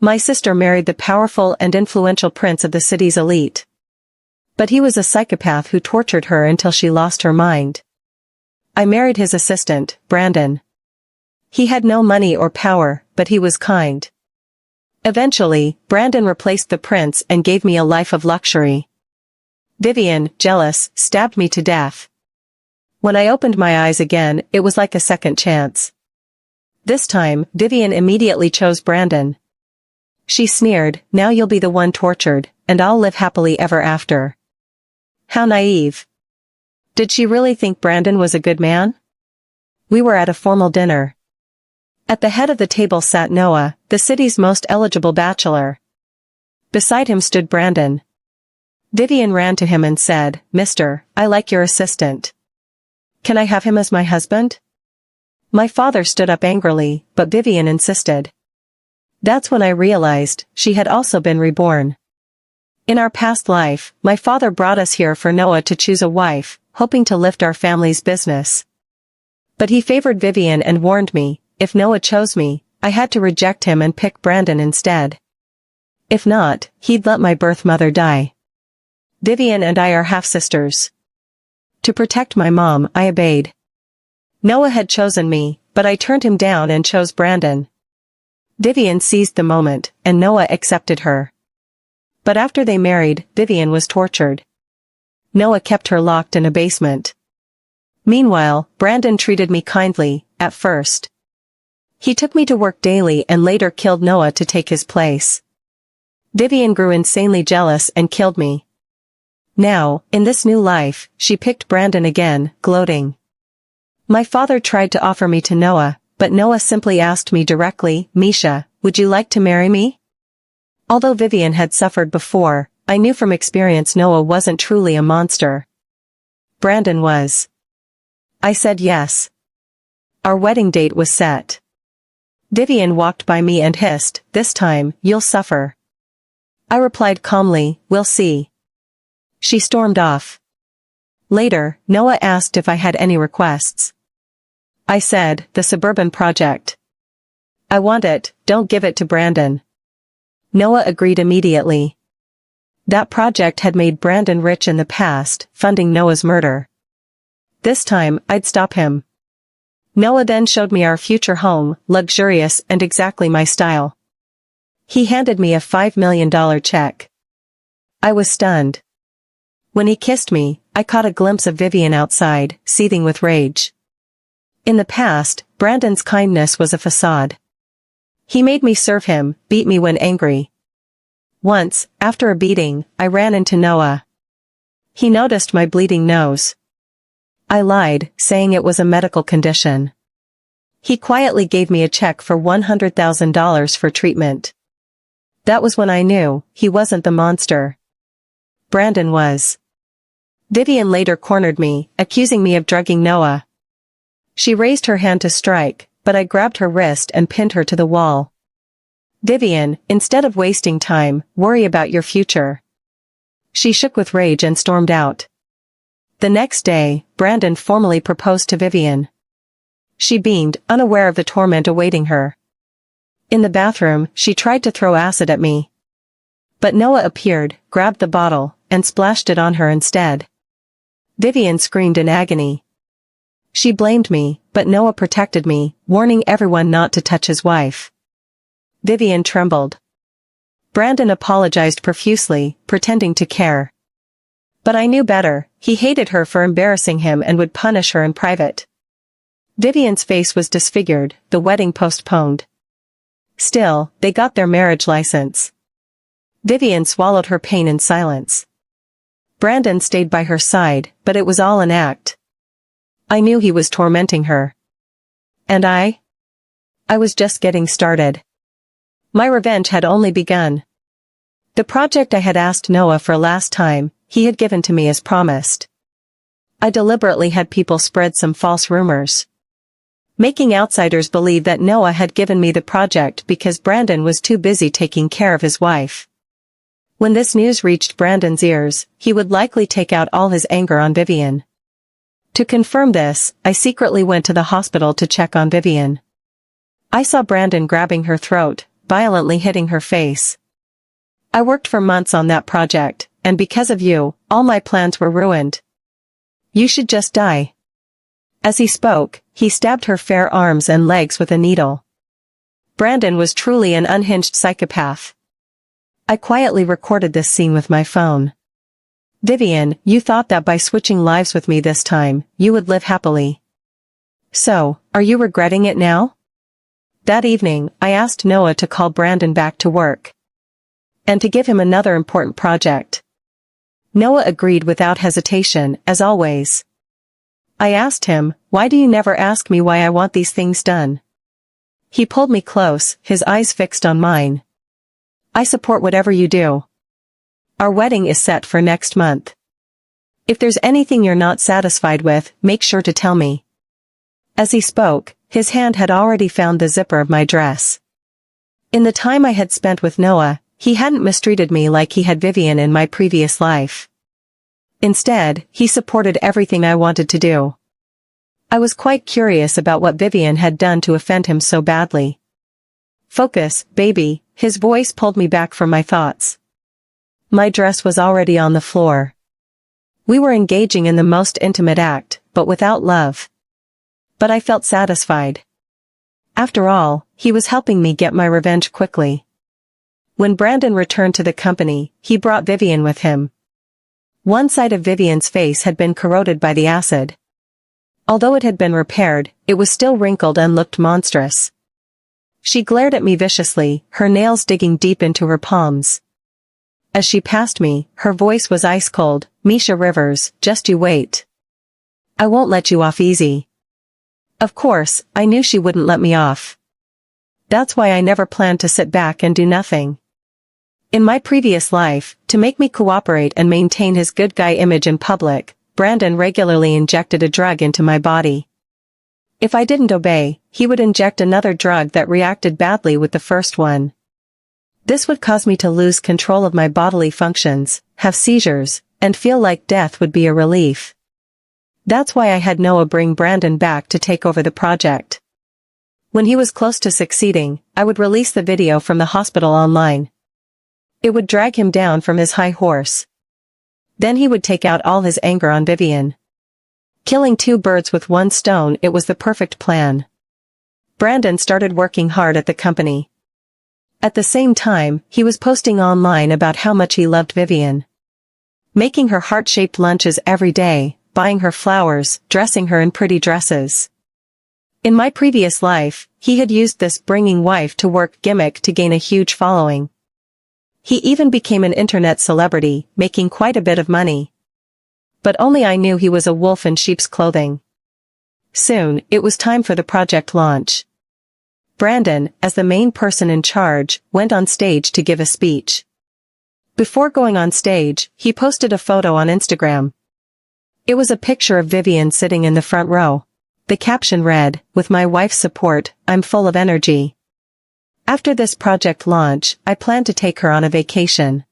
My sister married the powerful and influential prince of the city's elite. But he was a psychopath who tortured her until she lost her mind. I married his assistant, Brandon. He had no money or power, but he was kind. Eventually, Brandon replaced the prince and gave me a life of luxury. Vivian, jealous, stabbed me to death. When I opened my eyes again, it was like a second chance. This time, Vivian immediately chose Brandon. She sneered, "Now you'll be the one tortured, and I'll live happily ever after." How naive. Did she really think Brandon was a good man? We were at a formal dinner. At the head of the table sat Noah, the city's most eligible bachelor. Beside him stood Brandon. Vivian ran to him and said, "Mister, I like your assistant. Can I have him as my husband?" My father stood up angrily, but Vivian insisted. That's when I realized she had also been reborn. In our past life, my father brought us here for Noah to choose a wife, hoping to lift our family's business. But he favored Vivian and warned me, if Noah chose me, I had to reject him and pick Brandon instead. If not, he'd let my birth mother die. Vivian and I are half-sisters. To protect my mom, I obeyed. Noah had chosen me, but I turned him down and chose Brandon. Vivian seized the moment, and Noah accepted her. But after they married, Vivian was tortured. Noah kept her locked in a basement. Meanwhile, Brandon treated me kindly, at first. He took me to work daily and later killed Noah to take his place. Vivian grew insanely jealous and killed me. Now, in this new life, she picked Brandon again, gloating. My father tried to offer me to Noah, but Noah simply asked me directly, "Misha, would you like to marry me?" Although Vivian had suffered before, I knew from experience Noah wasn't truly a monster. Brandon was. I said yes. Our wedding date was set. Vivian walked by me and hissed, "This time, you'll suffer." I replied calmly, "We'll see." She stormed off. Later, Noah asked if I had any requests. I said, "The suburban project. I want it, don't give it to Brandon." Noah agreed immediately. That project had made Brandon rich in the past, funding Noah's murder. This time, I'd stop him. Noah then showed me our future home, luxurious and exactly my style. He handed me a $5 million check. I was stunned. When he kissed me, I caught a glimpse of Vivian outside, seething with rage. In the past, Brandon's kindness was a facade. He made me serve him, beat me when angry. Once, after a beating, I ran into Noah. He noticed my bleeding nose. I lied, saying it was a medical condition. He quietly gave me a check for $100,000 for treatment. That was when I knew he wasn't the monster. Brandon was. Vivian later cornered me, accusing me of drugging Noah. She raised her hand to strike, but I grabbed her wrist and pinned her to the wall. "Vivian, instead of wasting time, worry about your future." She shook with rage and stormed out. The next day, Brandon formally proposed to Vivian. She beamed, unaware of the torment awaiting her. In the bathroom, she tried to throw acid at me. But Noah appeared, grabbed the bottle, and splashed it on her instead. Vivian screamed in agony. She blamed me, but Noah protected me, warning everyone not to touch his wife. Vivian trembled. Brandon apologized profusely, pretending to care. But I knew better, he hated her for embarrassing him and would punish her in private. Vivian's face was disfigured, the wedding postponed. Still, they got their marriage license. Vivian swallowed her pain in silence. Brandon stayed by her side, but it was all an act. I knew he was tormenting her. And I was just getting started. My revenge had only begun. The project I had asked Noah for last time, he had given to me as promised. I deliberately had people spread some false rumors, making outsiders believe that Noah had given me the project because Brandon was too busy taking care of his wife. When this news reached Brandon's ears, he would likely take out all his anger on Vivian. To confirm this, I secretly went to the hospital to check on Vivian. I saw Brandon grabbing her throat, violently hitting her face. I worked for months on that project, and because of you, all my plans were ruined. You should just die. As he spoke, he stabbed her fair arms and legs with a needle. Brandon was truly an unhinged psychopath. I quietly recorded this scene with my phone. Vivian, you thought that by switching lives with me this time, you would live happily. So, are you regretting it now? That evening, I asked Noah to call Brandon back to work. And to give him another important project. Noah agreed without hesitation, as always. I asked him, why do you never ask me why I want these things done? He pulled me close, his eyes fixed on mine. I support whatever you do. Our wedding is set for next month. If there's anything you're not satisfied with, make sure to tell me. As he spoke, his hand had already found the zipper of my dress. In the time I had spent with Noah, he hadn't mistreated me like he had Vivian in my previous life. Instead, he supported everything I wanted to do. I was quite curious about what Vivian had done to offend him so badly. Focus, baby, his voice pulled me back from my thoughts. My dress was already on the floor. We were engaging in the most intimate act, but without love. But I felt satisfied. After all, he was helping me get my revenge quickly. When Brandon returned to the company, he brought Vivian with him. One side of Vivian's face had been corroded by the acid. Although it had been repaired, it was still wrinkled and looked monstrous. She glared at me viciously, her nails digging deep into her palms. As she passed me, her voice was ice cold, Misha Rivers, just you wait. I won't let you off easy. Of course, I knew she wouldn't let me off. That's why I never planned to sit back and do nothing. In my previous life, to make me cooperate and maintain his good guy image in public, Brandon regularly injected a drug into my body. If I didn't obey, he would inject another drug that reacted badly with the first one. This would cause me to lose control of my bodily functions, have seizures, and feel like death would be a relief. That's why I had Noah bring Brandon back to take over the project. When he was close to succeeding, I would release the video from the hospital online. It would drag him down from his high horse. Then he would take out all his anger on Vivian. Killing two birds with one stone, it was the perfect plan. Brandon started working hard at the company. At the same time, he was posting online about how much he loved Vivian. Making her heart-shaped lunches every day, buying her flowers, dressing her in pretty dresses. In my previous life, he had used this bringing wife to work gimmick to gain a huge following. He even became an internet celebrity, making quite a bit of money. But only I knew he was a wolf in sheep's clothing. Soon, it was time for the project launch. Brandon, as the main person in charge, went on stage to give a speech. Before going on stage, he posted a photo on Instagram. It was a picture of Vivian sitting in the front row. The caption read, "With my wife's support, I'm full of energy." After this project launch, I planned to take her on a vacation.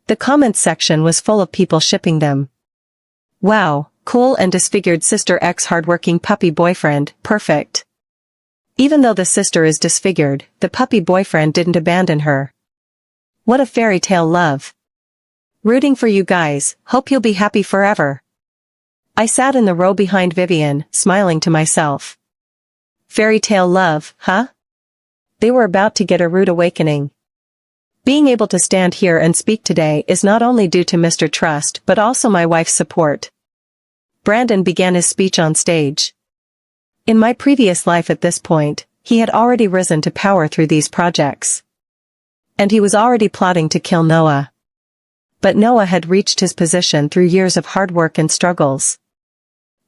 The comments section was full of people shipping them. Wow, cool and disfigured sister X hardworking puppy boyfriend, perfect. Even though the sister is disfigured, the puppy boyfriend didn't abandon her. What a fairy tale love. Rooting for you guys, hope you'll be happy forever. I sat in the row behind Vivian, smiling to myself. Fairy tale love, huh? They were about to get a rude awakening. Being able to stand here and speak today is not only due to Mr. Trust but also my wife's support. Brandon began his speech on stage. In my previous life at this point, he had already risen to power through these projects. And he was already plotting to kill Noah. But Noah had reached his position through years of hard work and struggles.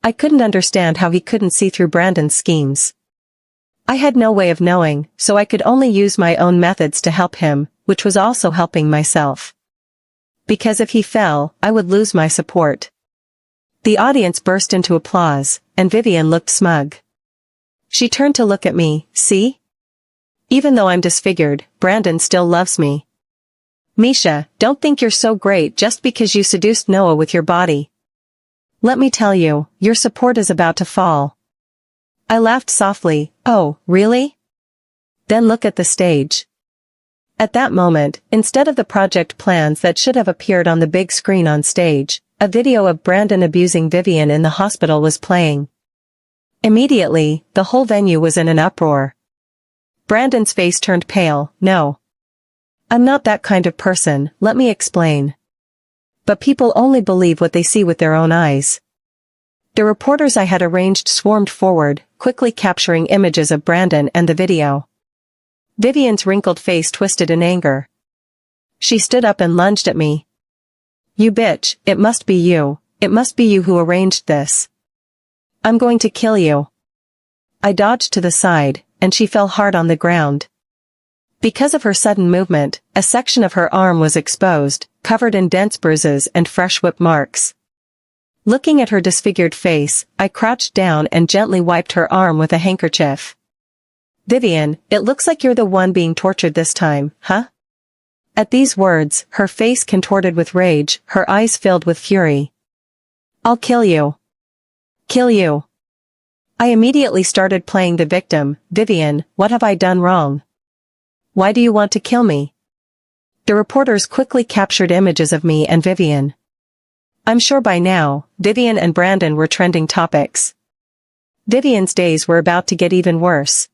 I couldn't understand how he couldn't see through Brandon's schemes. I had no way of knowing, so I could only use my own methods to help him, which was also helping myself. Because if he fell, I would lose my support. The audience burst into applause, and Vivian looked smug. She turned to look at me, see? Even though I'm disfigured, Brandon still loves me. Misha, don't think you're so great just because you seduced Noah with your body. Let me tell you, your support is about to fall. I laughed softly, oh, really? Then look at the stage. At that moment, instead of the project plans that should have appeared on the big screen on stage, a video of Brandon abusing Vivian in the hospital was playing. Immediately, the whole venue was in an uproar. Brandon's face turned pale. No. I'm not that kind of person, let me explain. But people only believe what they see with their own eyes. The reporters I had arranged swarmed forward, quickly capturing images of Brandon and the video. Vivian's wrinkled face twisted in anger. She stood up and lunged at me. You bitch, it must be you. It must be you who arranged this. I'm going to kill you. I dodged to the side, and she fell hard on the ground. Because of her sudden movement, a section of her arm was exposed, covered in dense bruises and fresh whip marks. Looking at her disfigured face, I crouched down and gently wiped her arm with a handkerchief. Vivian, it looks like you're the one being tortured this time, huh? At these words, her face contorted with rage, her eyes filled with fury. I'll kill you. Kill you. I immediately started playing the victim. Vivian, what have I done wrong? Why do you want to kill me? The reporters quickly captured images of me and Vivian. I'm sure by now, Vivian and Brandon were trending topics. Vivian's days were about to get even worse.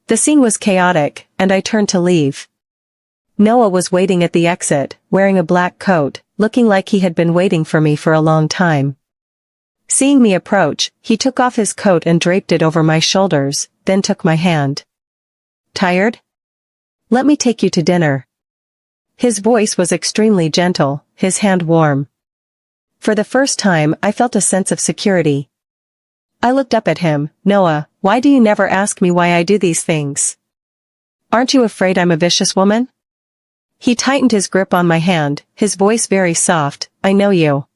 The scene was chaotic, and I turned to leave. Noah was waiting at the exit, wearing a black coat, looking like he had been waiting for me for a long time. Seeing me approach, he took off his coat and draped it over my shoulders, then took my hand. Tired? Let me take you to dinner. His voice was extremely gentle, his hand warm. For the first time, I felt a sense of security. I looked up at him. Noah, why do you never ask me why I do these things? Aren't you afraid I'm a vicious woman? He tightened his grip on my hand, his voice very soft. I know you.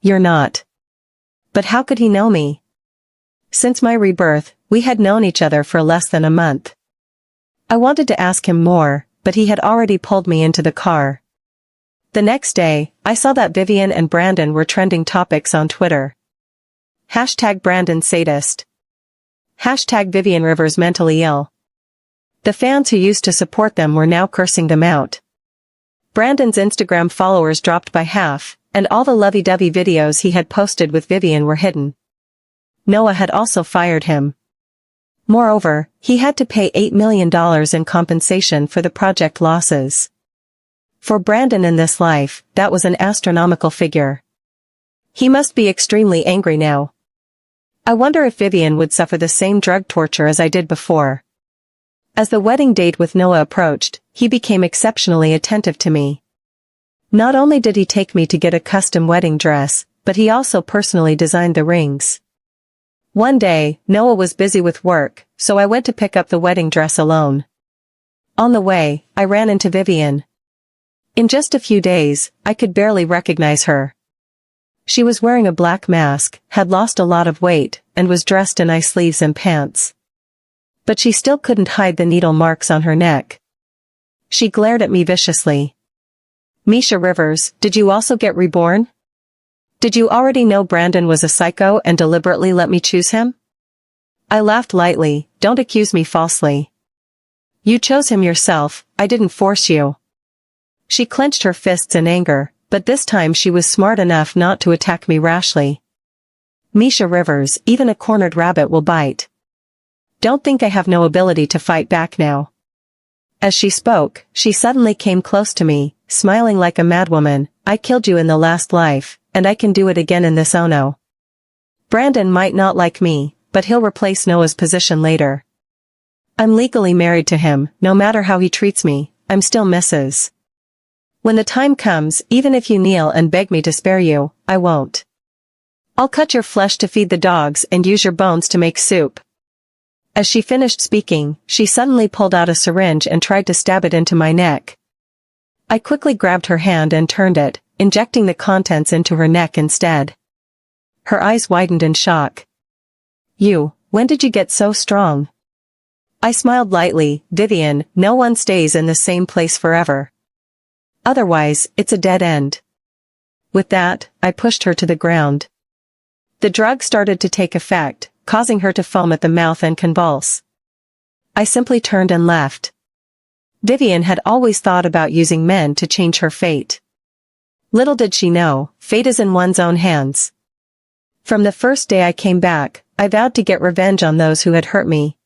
You're not. But how could he know me? Since my rebirth, we had known each other for less than a month. I wanted to ask him more, but he had already pulled me into the car. The next day, I saw that Vivian and Brandon were trending topics on Twitter. Hashtag Brandon sadist. Hashtag Vivian Rivers mentally ill. The fans who used to support them were now cursing them out. Brandon's Instagram followers dropped by half, and all the lovey-dovey videos he had posted with Vivian were hidden. Noah had also fired him. Moreover, he had to pay $8 million in compensation for the project losses. For Brandon in this life, that was an astronomical figure. He must be extremely angry now. I wonder if Vivian would suffer the same drug torture as I did before. As the wedding date with Noah approached, he became exceptionally attentive to me. Not only did he take me to get a custom wedding dress, but he also personally designed the rings. One day, Noah was busy with work, so I went to pick up the wedding dress alone. On the way, I ran into Vivian. In just a few days, I could barely recognize her. She was wearing a black mask, had lost a lot of weight, and was dressed in eye sleeves and pants. But she still couldn't hide the needle marks on her neck. She glared at me viciously. Misha Rivers, did you also get reborn? Did you already know Brandon was a psycho and deliberately let me choose him? I laughed lightly. Don't accuse me falsely. You chose him yourself, I didn't force you. She clenched her fists in anger, but this time she was smart enough not to attack me rashly. Misha Rivers, even a cornered rabbit will bite. Don't think I have no ability to fight back now. As she spoke, she suddenly came close to me, smiling like a madwoman. I killed you in the last life, and I can do it again in this Ono. Brandon might not like me, but he'll replace Noah's position later. I'm legally married to him, no matter how he treats me, I'm still Mrs. When the time comes, even if you kneel and beg me to spare you, I won't. I'll cut your flesh to feed the dogs and use your bones to make soup. As she finished speaking, she suddenly pulled out a syringe and tried to stab it into my neck. I quickly grabbed her hand and turned it, injecting the contents into her neck instead. Her eyes widened in shock. When did you get so strong? I smiled lightly. Vivian, no one stays in the same place forever. Otherwise, it's a dead end. With that, I pushed her to the ground. The drug started to take effect, causing her to foam at the mouth and convulse. I simply turned and left. Vivian had always thought about using men to change her fate. Little did she know, fate is in one's own hands. From the first day I came back, I vowed to get revenge on those who had hurt me.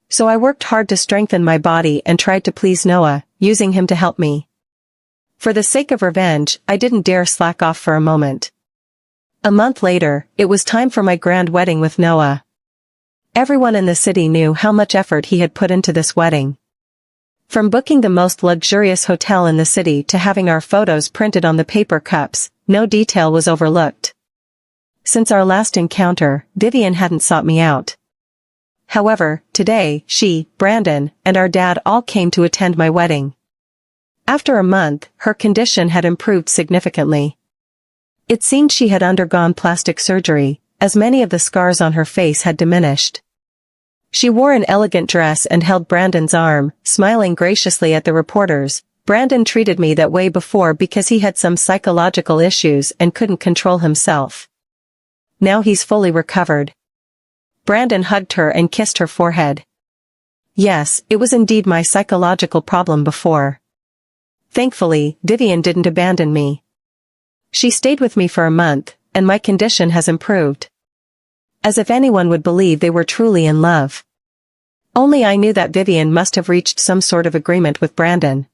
So I worked hard to strengthen my body and tried to please Noah, using him to help me. For the sake of revenge, I didn't dare slack off for a moment. A month later, it was time for my grand wedding with Noah. Everyone in the city knew how much effort he had put into this wedding. From booking the most luxurious hotel in the city to having our photos printed on the paper cups, no detail was overlooked. Since our last encounter, Vivian hadn't sought me out. However, today, she, Brandon, and our dad all came to attend my wedding. After a month, her condition had improved significantly. It seemed she had undergone plastic surgery, as many of the scars on her face had diminished. She wore an elegant dress and held Brandon's arm, smiling graciously at the reporters. Brandon treated me that way before because he had some psychological issues and couldn't control himself. Now he's fully recovered. Brandon hugged her and kissed her forehead. Yes, it was indeed my psychological problem before. Thankfully, Vivian didn't abandon me. She stayed with me for a month, and my condition has improved. As if anyone would believe they were truly in love. Only I knew that Vivian must have reached some sort of agreement with Brandon.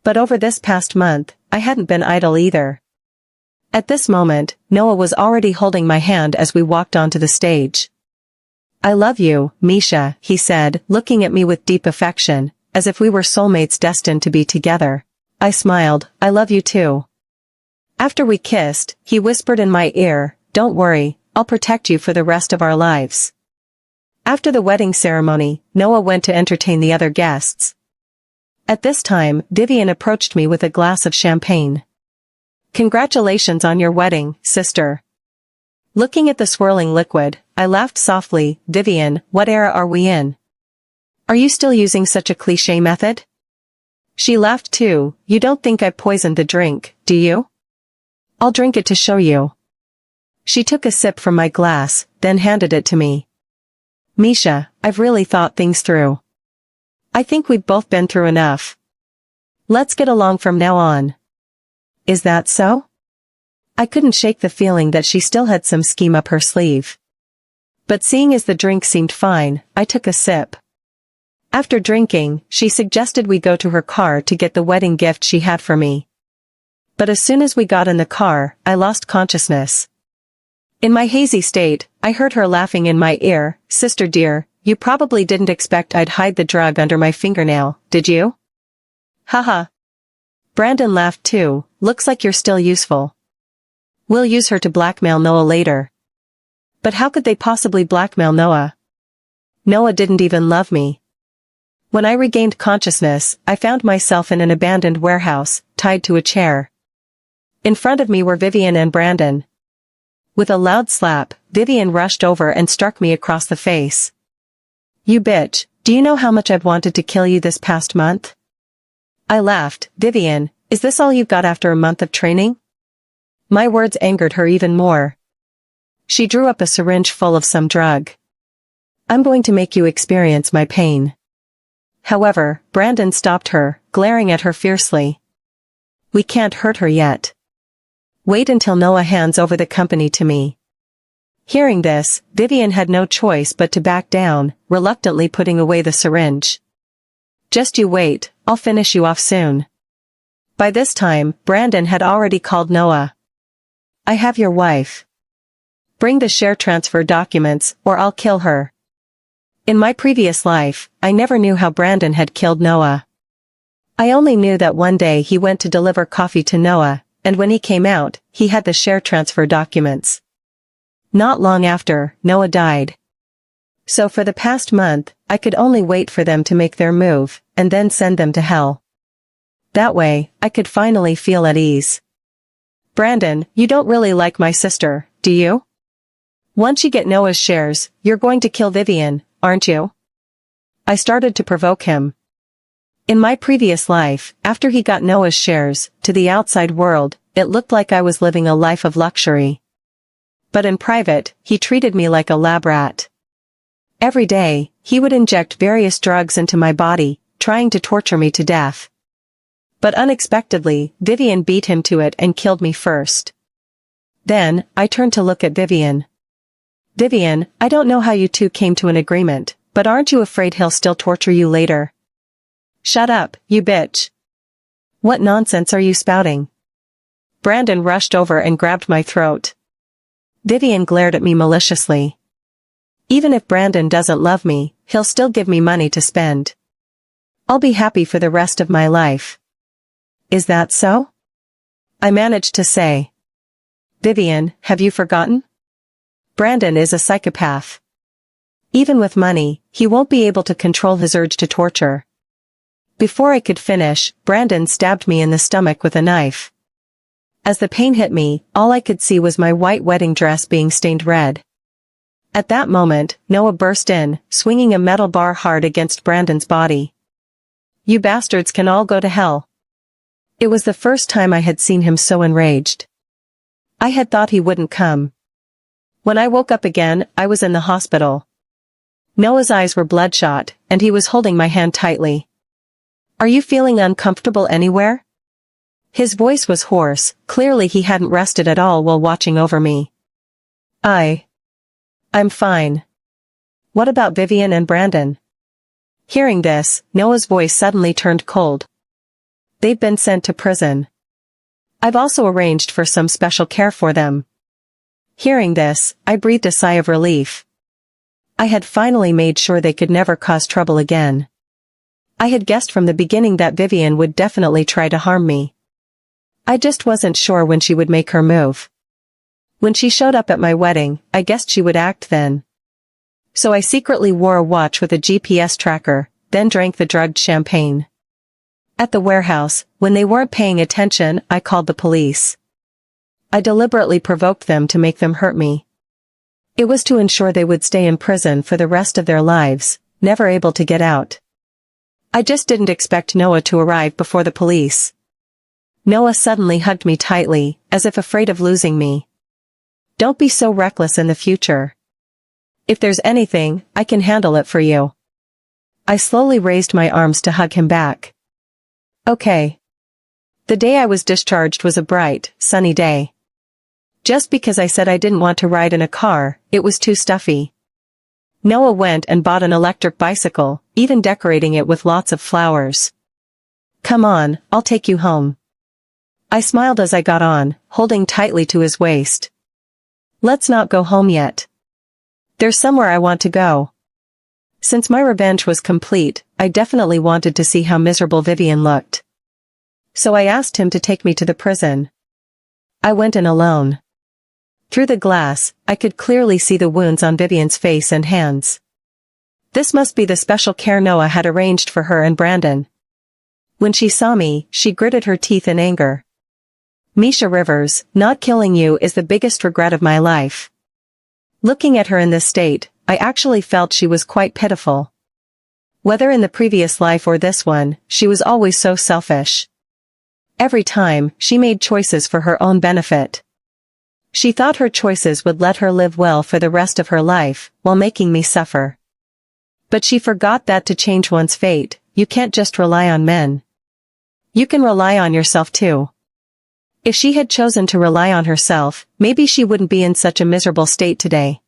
But over this past month, I hadn't been idle either. At this moment, Noah was already holding my hand as we walked onto the stage. I love you, Misha, he said, looking at me with deep affection, as if we were soulmates destined to be together. I smiled, I love you too. After we kissed, he whispered in my ear, don't worry, I'll protect you for the rest of our lives. After the wedding ceremony, Noah went to entertain the other guests. At this time, Vivian approached me with a glass of champagne. Congratulations on your wedding, sister. Looking at the swirling liquid, I laughed softly. Vivian, what era are we in? Are you still using such a cliché method? She laughed too. You don't think I poisoned the drink, do you? I'll drink it to show you. She took a sip from my glass, then handed it to me. Misha, I've really thought things through. I think we've both been through enough. Let's get along from now on. Is that so? I couldn't shake the feeling that she still had some scheme up her sleeve. But seeing as the drink seemed fine, I took a sip. After drinking, she suggested we go to her car to get the wedding gift she had for me. But as soon as we got in the car, I lost consciousness. In my hazy state, I heard her laughing in my ear, sister dear, you probably didn't expect I'd hide the drug under my fingernail, did you? Haha. Brandon laughed too, looks like you're still useful. We'll use her to blackmail Noah later. But how could they possibly blackmail Noah? Noah didn't even love me. When I regained consciousness, I found myself in an abandoned warehouse, tied to a chair. In front of me were Vivian and Brandon. With a loud slap, Vivian rushed over and struck me across the face. You bitch, do you know how much I've wanted to kill you this past month? I laughed. Vivian, is this all you've got after a month of training? My words angered her even more. She drew up a syringe full of some drug. I'm going to make you experience my pain. However, Brandon stopped her, glaring at her fiercely. We can't hurt her yet. Wait until Noah hands over the company to me. Hearing this, Vivian had no choice but to back down, reluctantly putting away the syringe. Just you wait, I'll finish you off soon. By this time, Brandon had already called Noah. I have your wife. Bring the share transfer documents, or I'll kill her. In my previous life, I never knew how Brandon had killed Noah. I only knew that one day he went to deliver coffee to Noah, and when he came out, he had the share transfer documents. Not long after, Noah died. So for the past month, I could only wait for them to make their move, and then send them to hell. That way, I could finally feel at ease. Brandon, you don't really like my sister, do you? Once you get Noah's shares, you're going to kill Vivian, aren't you? I started to provoke him. In my previous life, after he got Noah's shares, to the outside world, it looked like I was living a life of luxury. But in private, he treated me like a lab rat. Every day, he would inject various drugs into my body, trying to torture me to death. But unexpectedly, Vivian beat him to it and killed me first. Then, I turned to look at Vivian. Vivian, I don't know how you two came to an agreement, but aren't you afraid he'll still torture you later? Shut up, you bitch. What nonsense are you spouting? Brandon rushed over and grabbed my throat. Vivian glared at me maliciously. Even if Brandon doesn't love me, he'll still give me money to spend. I'll be happy for the rest of my life. Is that so? I managed to say. Vivian, have you forgotten? Brandon is a psychopath. Even with money, he won't be able to control his urge to torture. Before I could finish, Brandon stabbed me in the stomach with a knife. As the pain hit me, all I could see was my white wedding dress being stained red. At that moment, Noah burst in, swinging a metal bar hard against Brandon's body. You bastards can all go to hell. It was the first time I had seen him so enraged. I had thought he wouldn't come. When I woke up again, I was in the hospital. Noah's eyes were bloodshot, and he was holding my hand tightly. Are you feeling uncomfortable anywhere? His voice was hoarse, clearly he hadn't rested at all while watching over me. I'm fine. What about Vivian and Brandon? Hearing this, Noah's voice suddenly turned cold. They've been sent to prison. I've also arranged for some special care for them. Hearing this, I breathed a sigh of relief. I had finally made sure they could never cause trouble again. I had guessed from the beginning that Vivian would definitely try to harm me. I just wasn't sure when she would make her move. When she showed up at my wedding, I guessed she would act then. So I secretly wore a watch with a GPS tracker, then drank the drugged champagne. At the warehouse, when they weren't paying attention, I called the police. I deliberately provoked them to make them hurt me. It was to ensure they would stay in prison for the rest of their lives, never able to get out. I just didn't expect Noah to arrive before the police. Noah suddenly hugged me tightly, as if afraid of losing me. Don't be so reckless in the future. If there's anything, I can handle it for you. I slowly raised my arms to hug him back. Okay. The day I was discharged was a bright, sunny day. Just because I said I didn't want to ride in a car, it was too stuffy. Noah went and bought an electric bicycle, even decorating it with lots of flowers. Come on, I'll take you home. I smiled as I got on, holding tightly to his waist. Let's not go home yet. There's somewhere I want to go. Since my revenge was complete, I definitely wanted to see how miserable Vivian looked. So I asked him to take me to the prison. I went in alone. Through the glass, I could clearly see the wounds on Vivian's face and hands. This must be the special care Noah had arranged for her and Brandon. When she saw me, she gritted her teeth in anger. Misha Rivers, not killing you is the biggest regret of my life. Looking at her in this state, I actually felt she was quite pitiful. Whether in the previous life or this one, she was always so selfish. Every time, she made choices for her own benefit. She thought her choices would let her live well for the rest of her life, while making me suffer. But she forgot that to change one's fate, you can't just rely on men. You can rely on yourself too. If she had chosen to rely on herself, maybe she wouldn't be in such a miserable state today.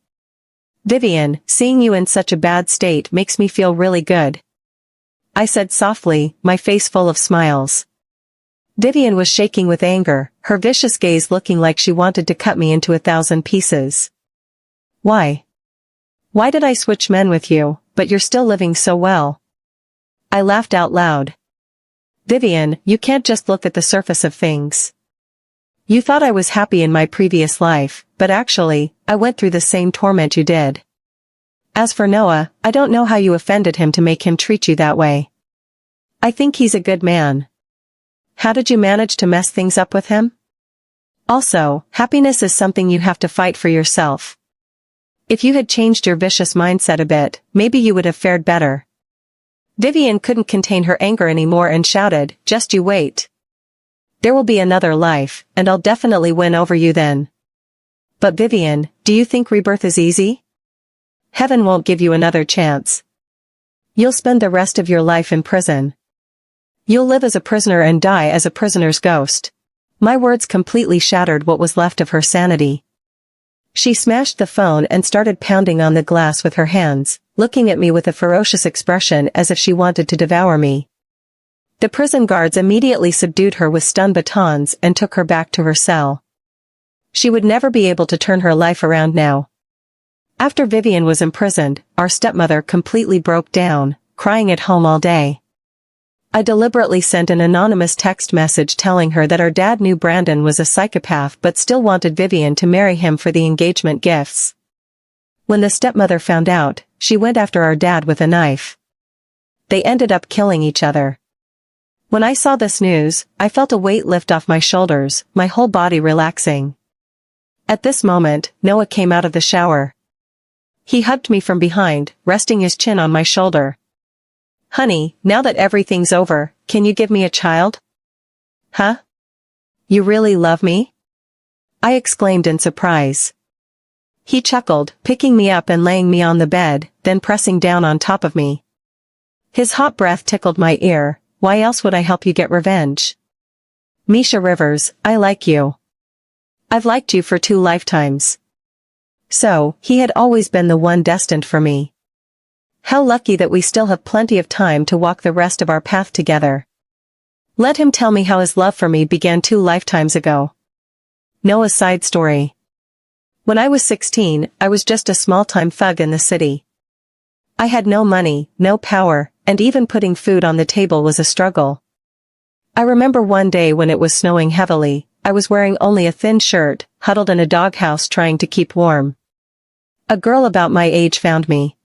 Vivian, seeing you in such a bad state makes me feel really good. I said softly, my face full of smiles. Vivian was shaking with anger, her vicious gaze looking like she wanted to cut me into 1,000 pieces. Why? Why did I switch men with you, but you're still living so well? I laughed out loud. Vivian, you can't just look at the surface of things. You thought I was happy in my previous life, but actually, I went through the same torment you did. As for Noah, I don't know how you offended him to make him treat you that way. I think he's a good man. How did you manage to mess things up with him? Also, happiness is something you have to fight for yourself. If you had changed your vicious mindset a bit, maybe you would have fared better. Vivian couldn't contain her anger anymore and shouted, just you wait. There will be another life, and I'll definitely win over you then. But Vivian, do you think rebirth is easy? Heaven won't give you another chance. You'll spend the rest of your life in prison. You'll live as a prisoner and die as a prisoner's ghost. My words completely shattered what was left of her sanity. She smashed the phone and started pounding on the glass with her hands, looking at me with a ferocious expression as if she wanted to devour me. The prison guards immediately subdued her with stun batons and took her back to her cell. She would never be able to turn her life around now. After Vivian was imprisoned, our stepmother completely broke down, crying at home all day. I deliberately sent an anonymous text message telling her that our dad knew Brandon was a psychopath but still wanted Vivian to marry him for the engagement gifts. When the stepmother found out, she went after our dad with a knife. They ended up killing each other. When I saw this news, I felt a weight lift off my shoulders, my whole body relaxing. At this moment, Noah came out of the shower. He hugged me from behind, resting his chin on my shoulder. "Honey, now that everything's over, can you give me a child?" "Huh? You really love me?" I exclaimed in surprise. He chuckled, picking me up and laying me on the bed, then pressing down on top of me. His hot breath tickled my ear. "Why else would I help you get revenge? Misha Rivers, I like you. I've liked you for 2 lifetimes." So, he had always been the one destined for me. How lucky that we still have plenty of time to walk the rest of our path together. Let him tell me how his love for me began 2 lifetimes ago. Noah's side story. When I was 16, I was just a small-time thug in the city. I had no money, no power, and even putting food on the table was a struggle. I remember one day when it was snowing heavily, I was wearing only a thin shirt, huddled in a doghouse trying to keep warm. A girl about my age found me.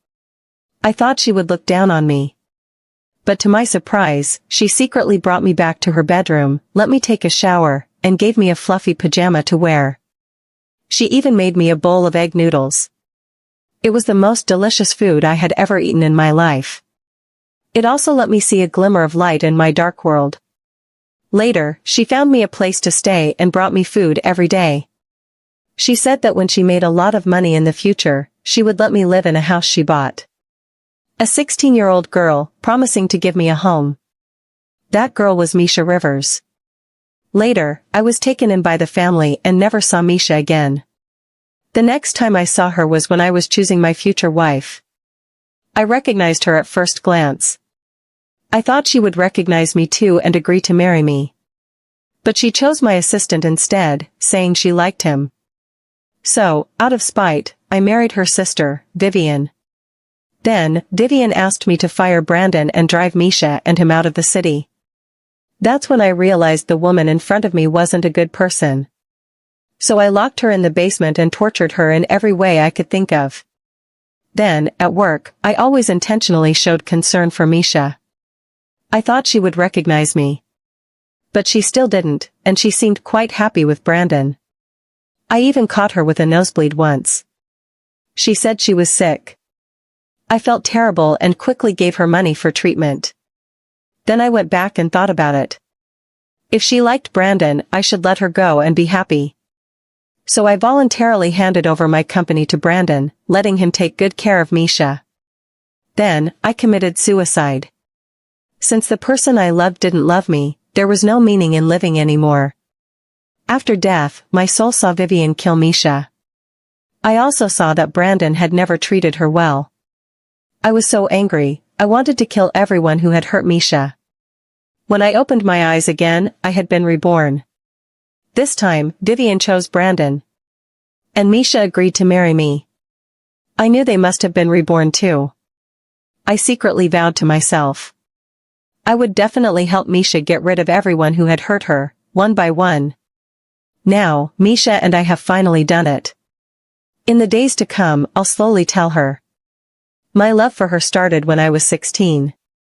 I thought she would look down on me. But to my surprise, she secretly brought me back to her bedroom, let me take a shower, and gave me a fluffy pajama to wear. She even made me a bowl of egg noodles. It was the most delicious food I had ever eaten in my life. It also let me see a glimmer of light in my dark world. Later, she found me a place to stay and brought me food every day. She said that when she made a lot of money in the future, she would let me live in a house she bought. A 16-year-old girl, promising to give me a home. That girl was Misha Rivers. Later, I was taken in by the family and never saw Misha again. The next time I saw her was when I was choosing my future wife. I recognized her at first glance. I thought she would recognize me too and agree to marry me. But she chose my assistant instead, saying she liked him. So, out of spite, I married her sister, Vivian. Then, Vivian asked me to fire Brandon and drive Misha and him out of the city. That's when I realized the woman in front of me wasn't a good person. So I locked her in the basement and tortured her in every way I could think of. Then, at work, I always intentionally showed concern for Misha. I thought she would recognize me. But she still didn't, and she seemed quite happy with Brandon. I even caught her with a nosebleed once. She said she was sick. I felt terrible and quickly gave her money for treatment. Then I went back and thought about it. If she liked Brandon, I should let her go and be happy. So I voluntarily handed over my company to Brandon, letting him take good care of Misha. Then, I committed suicide. Since the person I loved didn't love me, there was no meaning in living anymore. After death, my soul saw Vivian kill Misha. I also saw that Brandon had never treated her well. I was so angry, I wanted to kill everyone who had hurt Misha. When I opened my eyes again, I had been reborn. This time, Vivian chose Brandon. And Misha agreed to marry me. I knew they must have been reborn too. I secretly vowed to myself. I would definitely help Misha get rid of everyone who had hurt her, one by one. Now, Misha and I have finally done it. In the days to come, I'll slowly tell her. My love for her started when I was 16.